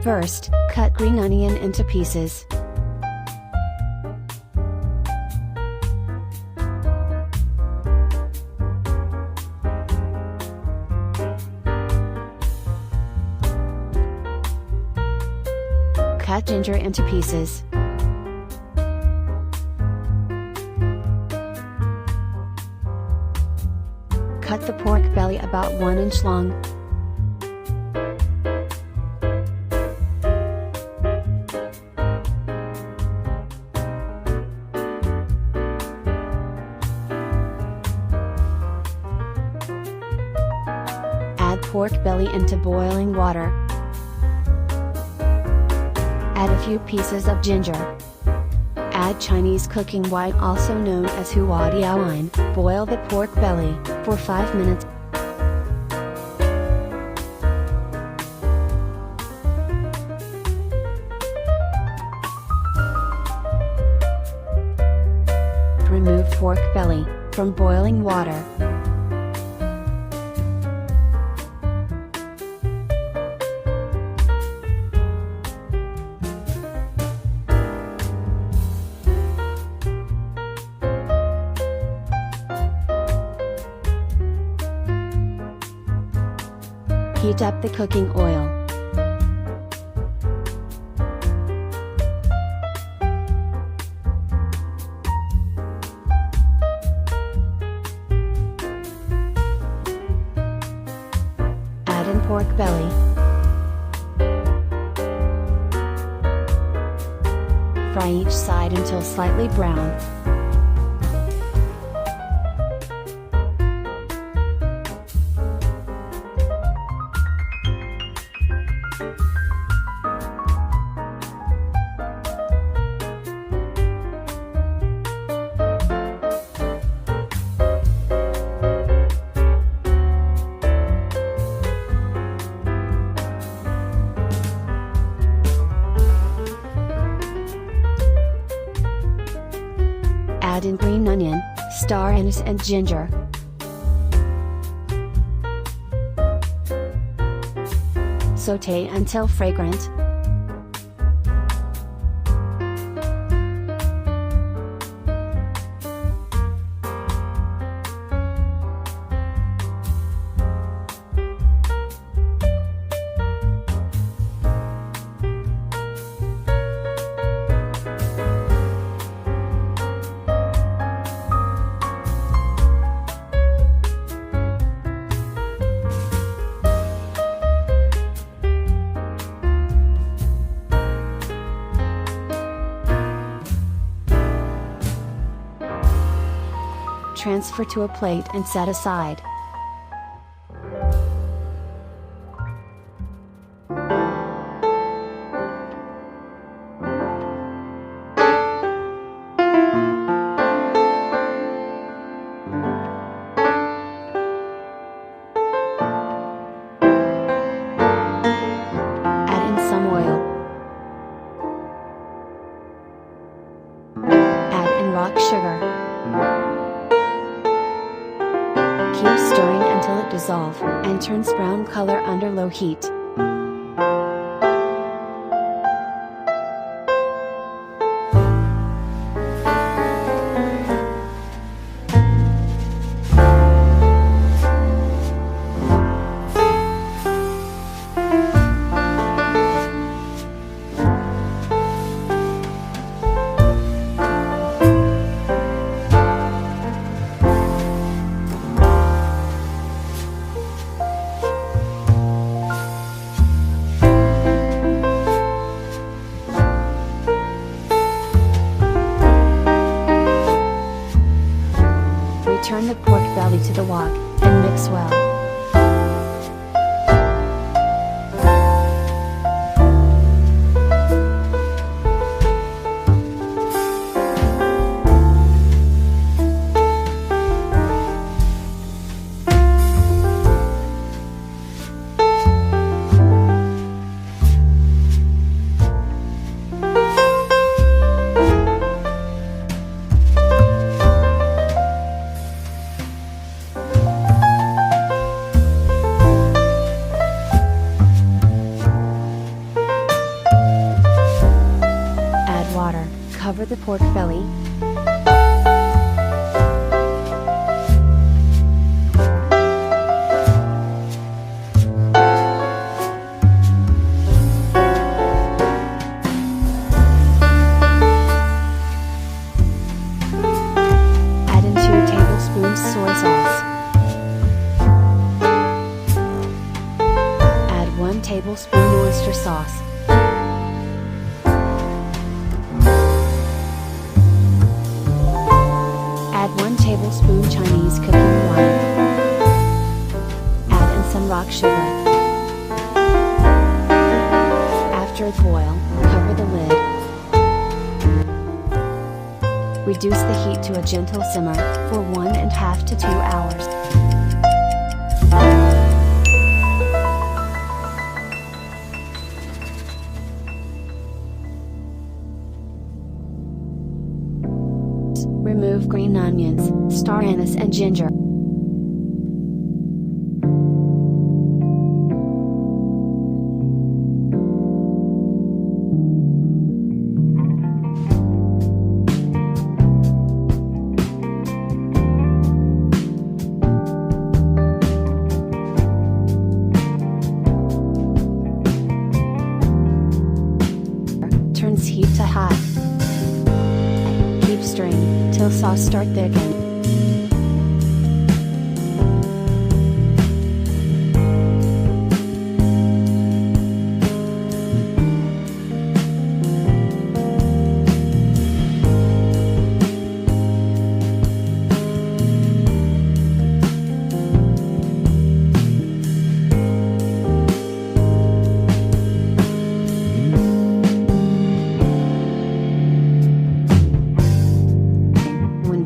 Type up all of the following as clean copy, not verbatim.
First, cut green onion into pieces. Cut ginger into pieces. Cut the pork belly about 1 inch long. Add pork belly into boiling water. Add a few pieces of ginger. Add Chinese cooking wine, also known as Hua Diao Wine. Boil the pork belly for 5 minutes. Remove pork belly from boiling water. Heat up the cooking oil. Add in pork belly. Fry each side until slightly brown. Add in green onion, star anise and ginger. Sauté until fragrant. Transfer to a plate and set aside. Add in some oil. Add in rock sugar. Keep stirring until it dissolves and turns brown color under low heat. into the wok, and mix well. Cover the pork belly. Add in 2 tablespoons soy sauce. Add 1 tablespoon oyster sauce. Add 1 tablespoon Chinese cooking wine. Add in some rock sugar. After it boils, cover the lid. Reduce the heat to a gentle simmer for 1.5 to 2 hours. Remove green onions, star anise and ginger. Turn heat to high. Keep stirring till sauce start thickening.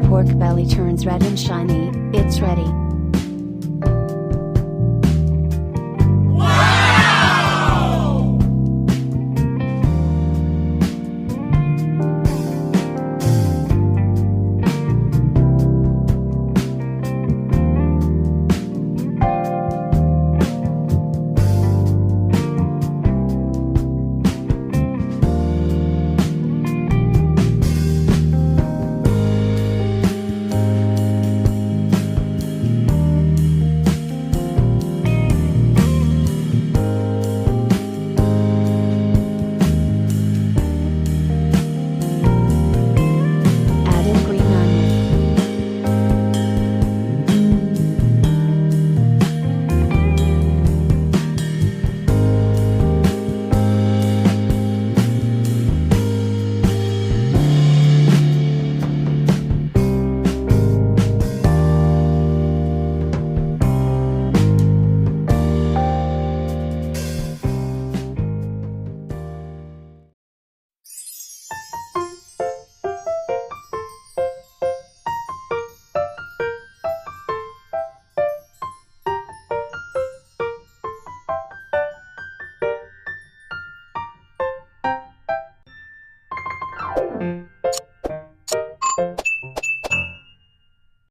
Pork belly turns red and shiny, it's ready. Wow!